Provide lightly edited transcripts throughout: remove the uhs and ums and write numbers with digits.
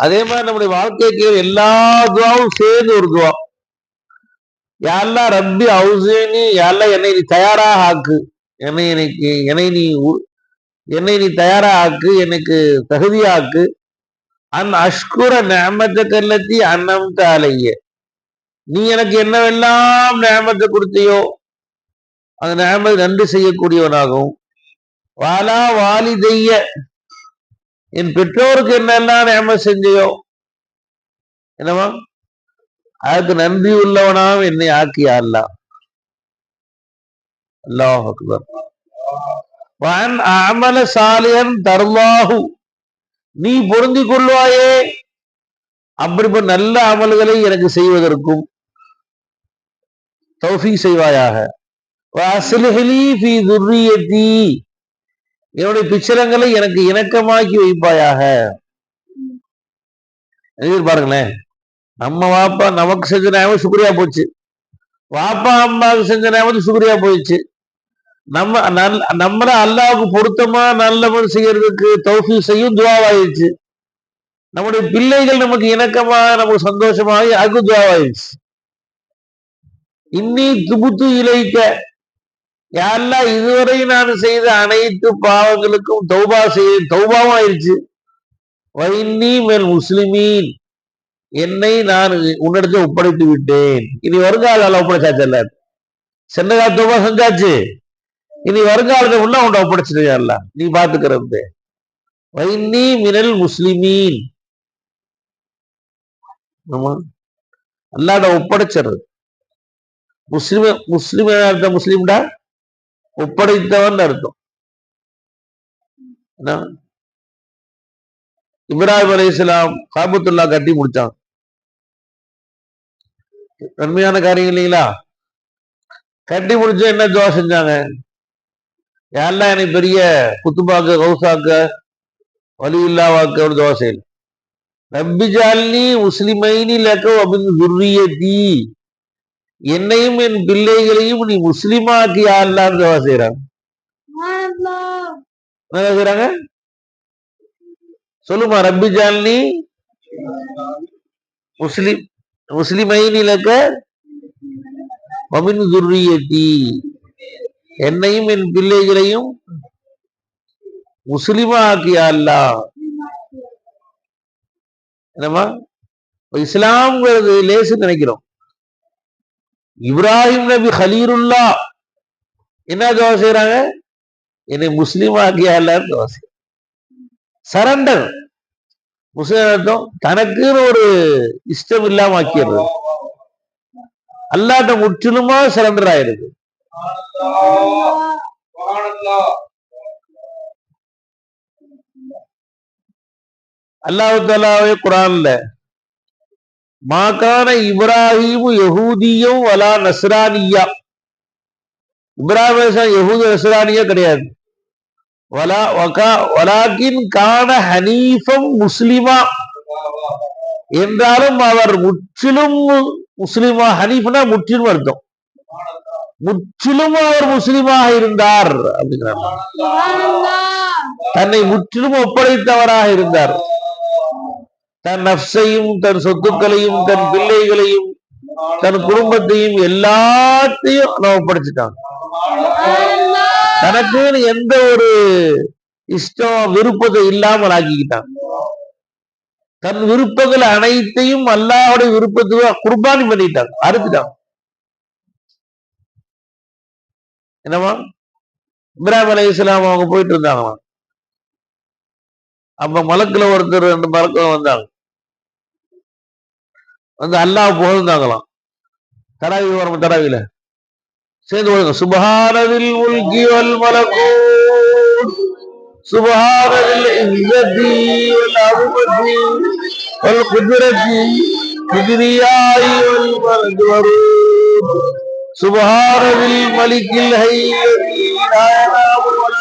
அதே மாதிரி நம்முடைய வாழ்க்கைக்கு எல்லா துவாவும் சேர்ந்து ஒரு துவா. யாரெல்லாம் ரப்பி அவுசேனி, யாரெல்லாம் என்னை நீ தயாராக ஆக்கு, என்னை நீ தயாராக ஆக்கு, எனக்கு தகுதியாக்கு. அஷ்குர நிஅமத்த கல்லத்தி அன்னம்த அலைய, நீ எனக்கு என்னவெல்லாம் நிஅமத்தை கொடுத்தியோ அந்த நிஅமத்தை நன்றி செய்யக்கூடியவனாகவும், வாலா வாலிதைய, என் பெற்றோருக்கு என்னெல்லாம் நிஅமத் செஞ்சையோ என்னவா அதுக்கு நன்றி உள்ளவனாகவும் என்னை ஆக்கியா அல்லாஹ். அல்லாஹ் அக்பர். வஅன் அஅமல சாலிஹன் தர்லாஹு, நீ பொருந்திக் கொள்வாயே அப்படிப்பட்ட நல்ல அமல்களை எனக்கு செய்வதற்கும் தௌஃபீக் செய்வாயாக. வஅஸ்லிஹ் லீ ஃபீ துர்ரியத்தி, என்னுடைய பிச்சரங்களை எனக்கு இணக்கமாக்கி வைப்பாயாக. பாருங்களேன், நம்ம வாப்பா நமக்கு செஞ்ச நியமத் சுக்ரியா போச்சு, வாப்பா அம்மாவுக்கு செஞ்ச நியமத் சுக்ரியா போயிடுச்சு. நம்மள அல்லாஹ்வுக்கு பொருத்தமா நல்லவன் செய்யறதுக்கு தௌஃபீக் செய்யும் துஆவாயிடுச்சு. நம்முடைய பிள்ளைகள் நமக்கு இணக்கமாக நமக்கு சந்தோஷமாக அதுக்கு துஆவாயிடுச்சு. இன்னி துபுத்து இலைக்க, யா அல்லாஹ் இதுவரை நான் செய்த அனைத்து பாவங்களுக்கும் தௌபாவும் ஆயிடுச்சு. வைன்னி மினல் முஸ்லிமீன், என்னை நான் உன்னிடத்தில் ஒப்படைத்து விட்டேன். இனி வருங்கால ஒப்படைச்சாச்சல்ல, சென்ற கால தௌபா செஞ்சாச்சு, இனி வருங்காலத்தை உள்ள உன்னை ஒப்படைச்சிருக்கா, நீ பாத்துக்கிறது. வைன்னி மினல் முஸ்லிமீன், அல்லாஹ்ட ஒப்படைச்சிடுறது. முஸ்லிம் அர்த்தம், முஸ்லிம்டா ஒப்படைத்தவன் அர்த்தம். இப்ராஹிம் அலைஹிஸ்ஸலாம் காபத்துல்லா கட்டி முடிச்சாங்க, நன்மையான காரியம் இல்லைங்களா? கட்டி முடிச்சு என்ன துவா செஞ்சாங்க? யாரெல்லாம் எனக்கு பெரிய குத்துபாக்க கௌசாக்க வலியுல்லாவாக்க ஒரு துவா செய்யல. ரப்பி ஜஅல்னி முஸ்லிமைனி லக வ மின் ذُرِّيَّتِي, என்னையும் என் பிள்ளைகளையும் நீ முஸ்லிமாக்கி யா அல்லாஹ் துவா செய்றாங்க. என்ன செய்றாங்க சொல்லுமா? ரப்பி ஜஅல்னி முஸ்லிமைனி லக வ மின் ذُرِّيَّتِي, என்னையும் என் பிள்ளைகளையும் முஸ்லிமா ஆக்கி யா அல்லாஹ். என்னமா இஸ்லாம்ங்கிறது லேசு நினைக்கிறோம். இப்ராஹிம் நபி ஹலீலுல்லா என்ன துவா செய்றாங்க? என்னை முஸ்லிம் ஆக்கியா அல்லாஹ் துவா செய்றாங்க. சரண்டர். முஸ்லிம் அர்த்தம் தனக்குன்னு ஒரு இஷ்டம் இல்லாம ஆக்கிடுறது, அல்லாஹ்ட்ட முற்றிலுமா சரண்டர் ஆயிருக்கு. அல்லாஹ் தஆலாவே குர்ஆன்ல மாகான இப்ராஹிம் யஹூதியும் வலா நஸ்ரானியா, இப்ராஹிம் யஹூதி நஸ்ரானியா கிடையாது. வலாக்கின் கான ஹனீஃபம் முஸ்லிமா, என்றாலும் அவர் முற்றிலும் முஸ்லிமா. ஹனீஃப்னா முற்றிலும் அர்த்தம், முற்றிலும் அவர் முஸ்லிமாக இருந்தார் அப்படிங்கிறார். தன்னை முற்றிலும் ஒப்படைத்தவராக இருந்தார். தன் நஃப்ஸையும் தன் சொத்துக்களையும் தன் பிள்ளைகளையும் தன் குடும்பத்தையும் எல்லாத்தையும் ஒப்படைச்சிட்டாங்க. தனக்கு எந்த ஒரு இஷ்டம் விருப்பத்தை இல்லாமல் ஆக்கிக்கிட்டாங்க. தன் விருப்பங்கள் அனைத்தையும் அல்லாஹ்வுடைய விருப்பத்துக்கு குர்பானி பண்ணிட்டாங்க, அறுத்துட்டாங்க. என்னமா இப்ராஹிம் அலைஹிஸ்ஸலாம் அவங்க போயிட்டு இருந்தாங்களாம். அப்ப மலக்குல ஒருத்தர் 2 மலக்குல வந்தாங்க, வந்து அல்லாஹ் புகழ்ந்தாங்களாம். தராவி வரும், தராவில சேர்ந்து ஓடுங்க. சுப்ஹானதில் முல்கி வல் மலக்கூத், சுப்ஹானதில் இஸ்ஸதி வல் அஸமதி வல் குத்ரதி கிப்ரியாயி வல் மஜ்பரூத், சுப்ஹானதில் மலிக்கில் ஹய்யி லா யனாமு வல்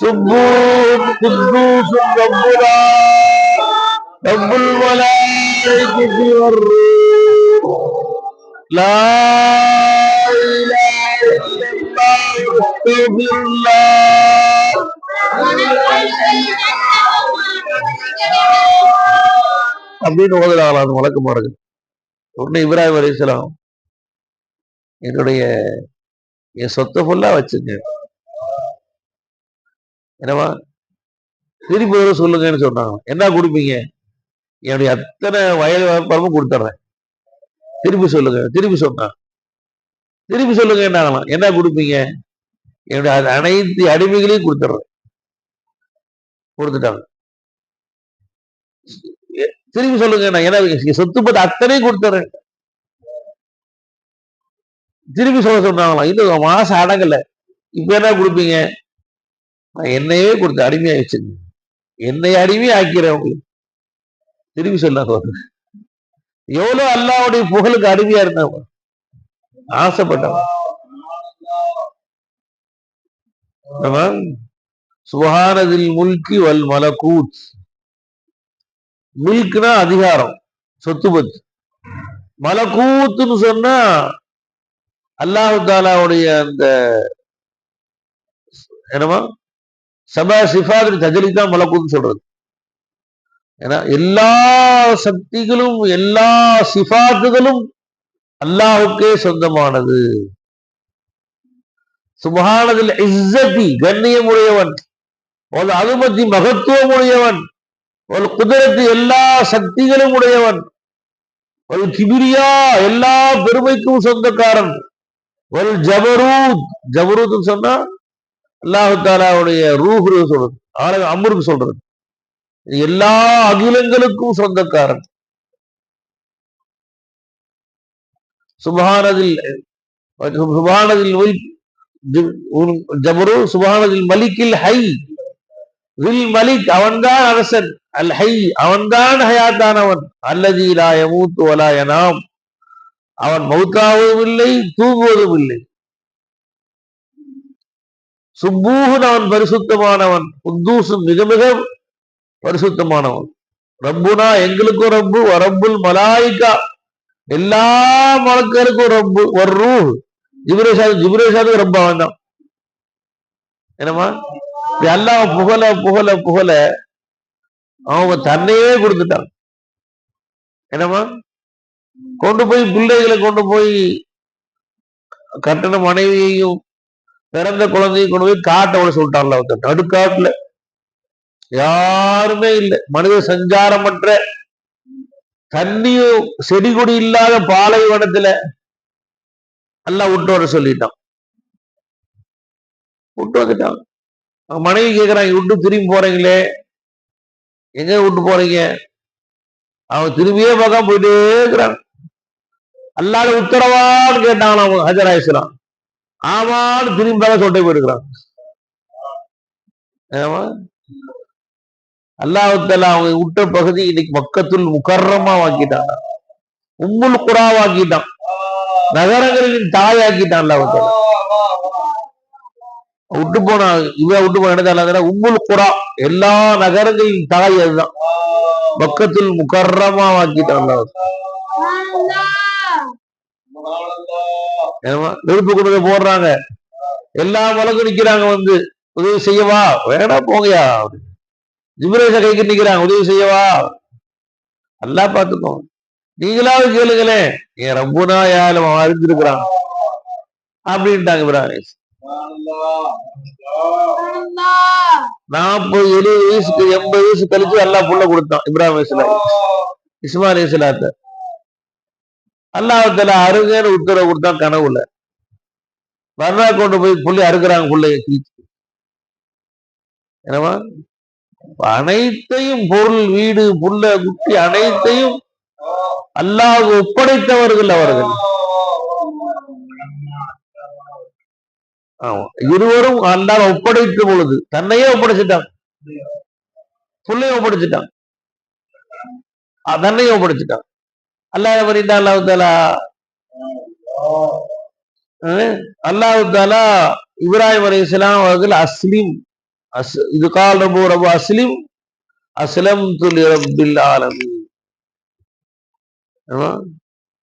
சுப்பூன் குத்தூஸுன் ரப்புல் மலாயிகத்தி வர்ரூஹ், லா இலாஹ இல்லல்லாஹ் அஸ்தக்ஃபிருல்லாஹ். அப்படின்னு ஓதுறாங்களா அது வழக்கமா இருக்கு. ஒண்ணு இப்ராஹிம் அலைஹிஸ்ஸலாம் என்னுடைய என் சொத்தை ஃபுல்லா வச்சுங்க, என்னவா திருப்பி வர சொல்லுங்கன்னு சொன்னாங்க. என்ன கொடுப்பீங்க? என்னுடைய அத்தனை வயல் வியாபாரமும் கொடுத்துட்றேன், திருப்பி சொல்லுங்க. திருப்பி சொன்னாங்க, திருப்பி சொல்லுங்க என்னாகலாம். என்ன கொடுப்பீங்க? என்னுடைய அனைத்து அடிமைகளையும் கொடுத்துட்றேன். கொடுத்துட்டாங்க. திருப்பி சொல்லுங்க, நான் ஏன்னா சொத்து பத்து அத்தனையும் கொடுத்துறேன். திருப்பி சொல்ல சொன்னாங்களாம். இன்னும் மாசம் அடங்கல, இப்ப என்ன கொடுப்பீங்க? நான் என்னையே கொடுத்து அடிமையா வச்சிருங்க, என்னை அடிமையை ஆக்கிறேன் உங்களுக்கு. திருப்பி சொன்னாங்க. எவ்வளவு அல்லாஹ்வுடைய புகழுக்கு அடிமையா இருந்தாங்க, ஆசைப்பட்டவங்க. சுபஹானதில் முல்கி வல் மலகூத். முல்க்னா அதிகாரம், சொத்து பத்து. மலகூத்துன்னு சொன்னா அல்லாஹு தாலாவுடைய அந்த என்னமா சபா சிஃபாத் தஜலி தான் மலக்கூத்னு சொல்றது. ஏன்னா எல்லா சக்திகளும் எல்லா சிஃபாத்துகளும் அல்லாஹுக்கே சொந்தமானது. சுப்ஹானதில் இஸ்ஸதி கண்ணியமுடையவன், ஒரு அதுமதி மகத்துவமுடையவன், ஒரு குதிரத்து எல்லா சக்திகளும் உடையவன், ஒரு கிபிரியா எல்லா பெருமைக்கும் சொந்தக்காரன், ஒரு ஜபரூத், ஜபரூத் சொன்னா அல்லாஹு தாலாவுடைய ரூஹு சொல்றது, அம்ருக்கு சொல்றது, எல்லா அகிலங்களுக்கும் சொந்தக்காரன். சுப்ஹானதில் சுப்ஹானதில் ஜபரு, சுப்ஹானதில் மலிக்கில் ஹை, வில் மலிக் அவன்தான் அரசன், அல் ஹை அவன்தான் ஹயாத்தானவன், அல்லதி லா யமூத்து வலா யனாம் அவன் மௌத்தாவதும் இல்லை தூங்குவதும் இல்லை. சுப்பூஹன் அவன் பரிசுத்தமானவன், குத்தூசும் மிக மிக பரிசுத்தமானவன். ரப்புனா எங்களுக்கும் ரப்பு, ரப்புல் மலாயிகா எல்லா மலக்களுக்கும் ரப்பு, ஒரு ரூஹ் ஜிப்ரீல் ரப்பு அவன் தான். என்னமா அல்லாஹ் புகழ புகழ புகழ அவங்க தன்னையே கொடுத்துட்டாங்க. என்னமா கொண்டு போய் பிள்ளைகளை கொண்டு போய் கட்டண மனைவியையும் பிறந்த குழந்தையும் கொண்டு போய் காட்டோட சொல்லிட்டான்ல, நடுக்காட்டுல யாருமே இல்லை, மனித சஞ்சாரமற்ற தண்ணியும் செடி கொடி இல்லாத பாலைவனத்துல எல்லாம் விட்டு வர சொல்லிட்டான். விட்டு வந்துட்டான். மனைவி கேட்கிறாங்க, விட்டு திரும்பி போறீங்களே, எங்க விட்டு போறீங்க? அவன் திரும்பியே பார்க்காம போயிட்டே இருக்கிறான். அல்லாத உத்தரவான்னு கேட்டான் அவங்க ஹஜர் அலைஹிஸ்ஸலாம். ஆமான்னு திரும்பி பார்க்க சொல்லிட்டே போயிருக்கிறான். அல்லாஹ் அவங்க விட்ட பகுதி இன்னைக்கு மக்கத்துல் முகர்ரமா வாக்கிட்டான், உம்முல் குரா வாக்கிட்டான், நகரங்களின் தாயாக்கிட்டான். அல்லாஹ் விட்டு போனா இவ விட்டு போன இடத்துல உம்முல் குரா எல்லா நகரங்களின் தாய் அதுதான், மக்கத்துல் முகர்ரமா வாக்கிட்டான். நெருப்பு கொண்டு போடுறாங்க, எல்லா மலக்கும் நிக்கிறாங்க, வந்து உதவி செய்யவா? வேணா போங்கயா. ஜிப்ரீல் கைக்கு நிக்கிறாங்க, உதவி செய்யவா? அல்லாஹ் பார்த்துக்கோ, நீங்களாவது கேளுங்களேன், என் ரப்புனா யாரும் அறிஞ்சிருக்கிறான் அப்படின்ட்டாங்க இப்ராஹிம். 40 70 வயசுக்கு 80 வயசு கழிச்சு அல்லாஹ் புள்ள கொடுத்தான் இப்ராஹிம் இஸ்மாயில் அலைஹிஸ்ஸலாத்தை. அல்லாஹ் தஆலா அருகேன்னு உத்தரவு கொடுத்தான் கனவுல. மறுநா கொண்டு போய் புள்ளி அறுக்கிறாங்க, புள்ளைய கீச்சு. என்னவா அனைத்தையும் பொருள் வீடு புள்ள குட்டி அனைத்தையும் அல்லாஹ் ஒப்படைத்தவர்கள் அவர்கள். இருவரும் அல்லாஹ் ஒப்படைத்த பொழுது தன்னையே ஒப்படைச்சிட்டான், புள்ளையும் ஒப்படைச்சிட்டான், தன்னையும் ஒப்படைச்சிட்டான். அல்லாஹ் பண்ணிட்டான். அல்லாஹ் தாலா இப்ராஹிம் அலைஹிஸ்ஸலாம் அவர்கள் அஸ்லிம், இது கால் ரப்பு ரப்பு அஸ்லிம் அஸ்லம்து லிரப்பில் ஆலமீன்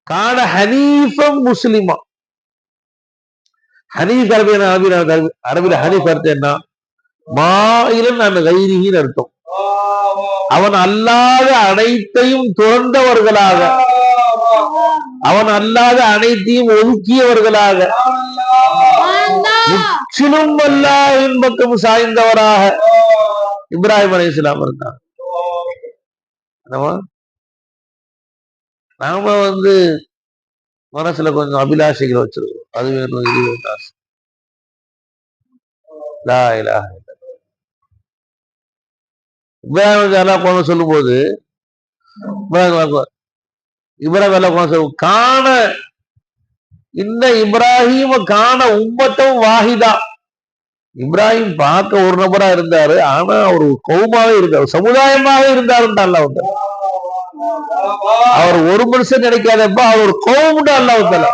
கான ஹனீஃபம் முஸ்லிமா. ஹனீஃப் அரபியில ஹனீஃப் அர்த்தம் என்ன? மாயிலன் அந்த கைரிகின்னு அர்த்தம். அவன் அல்லாத அனைத்தையும் துறந்தவர்களாக, அவன் அல்லாத அனைத்தையும் ஒதுக்கியவர்களாக, முற்றிலும் அல்லாஹ்வின் பக்கம் சாய்ந்தவராக இப்ராஹிம் அலைஹிஸ்ஸலாம் இருந்தார். நாம மனசுல கொஞ்சம் அபிலாஷைகள் வச்சிருக்கோம். அது வேணும், இது வேணும். லா இலாஹ இப்ராஹிம் அல்லாஹ் கொண்டு சொல்லும் போது இப்ராஹிம் காண இந்த இப்ராஹிம காண உம்மத்தும் வாஹிதா. இப்ராஹிம் பார்க்க ஒரு நபரா இருந்தாரு, ஆனா அவர் கௌமாவே இருந்தார், சமுதாயமாக இருந்தாருன்னு அவர் ஒரு மனுஷன் நினைக்காதப்ப அவர் ஒரு கௌமுன்னு அல்லாஹ்.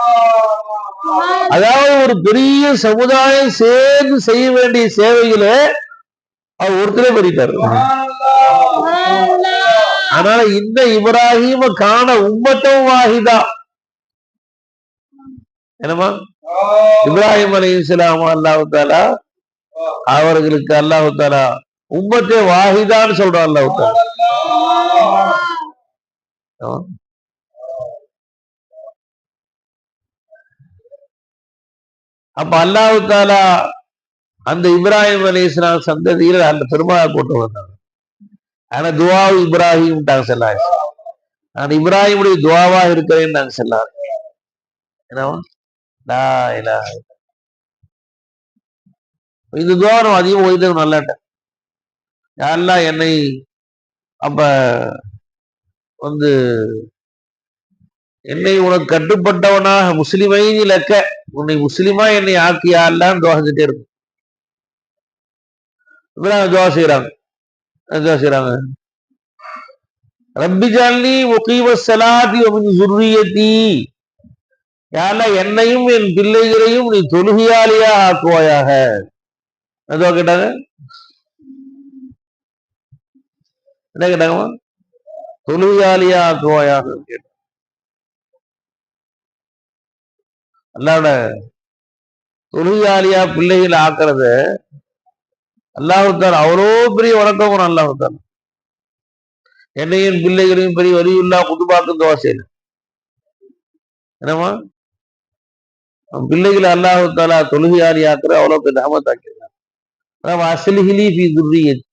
அதாவது ஒரு பெரிய சமுதாயம் சேர்ந்து செய்ய வேண்டிய சேவைகளே அவர் ஒருத்தரே பண்ணிட்டாரு. அதனால இந்த இப்ராஹிம காண உம்மத்தும் வாஹிதா. என்னமா இப்ராஹிம் அலைஹிஸ்ஸலாம் அல்லாஹ் தஆலா அவர்களுக்கு அல்லாஹ் தஆலா உம்மத்தே வாஹிதான்னு சொல்றான் அல்லாஹ் தஆலா. அப்ப அல்லாஹ் தஆலா அந்த இப்ராஹிம் அலைஹிஸ்ஸலாம் சந்ததியில அந்த பெருமாளை கொண்டு வந்தாங்க. ஆனா துவா இப்ராஹிம் சொல்லாங்க, நான் இப்ராஹிமுடைய துவாவா இருக்கிறேன்னு நாங்க சொல்லாங்க. இந்த துவா நம்ம அதிகம் ஓய்ந்தது நல்லாட்ட. யாரெல்லாம் என்னை அப்ப என்னை உனக்கு கட்டுப்பட்டவனாக முஸ்லிமை இலக்க, உன்னை முஸ்லிமா என்னை ஆக்கியான்னு துவா செஞ்சுட்டே இருக்கும். துவா செய்யறாங்க ரப்பி ஜஅல்னி முகீமஸ் ஸலாத்தி வ மின் ஸுர்ரிய்யதி. யா அல்லாஹ் என்னையும் என் பிள்ளைகளையும் நீ தொழுகையாளியா ஆக்குவாயாக. அதுவா கேட்டாங்க. என்ன கேட்டாங்க? தொழுகையாளியா ஆக்குவாயாக கேட்டாங்க. அல்லாஹ்வோட தொழுகையாளியா பிள்ளைகளை ஆக்குறது அல்லாஹ் தஆலா அவ்வளோ பெரிய வணக்கம். அல்லாஹ் தஆலா என்னையும் பிள்ளைகளையும் பெரிய வலியுல்லா குதுபாக்கும் துவா செய்யல. என்னமா பிள்ளைகளை அல்லாஹ் தஆலா தொழுகையாளி ஆக்குற அவ்வளவு பெரிய ரஹமத் ஆக்கியிருக்காங்க. அஸ்லிஹி ஃபீ ذُرِّيَّتِي.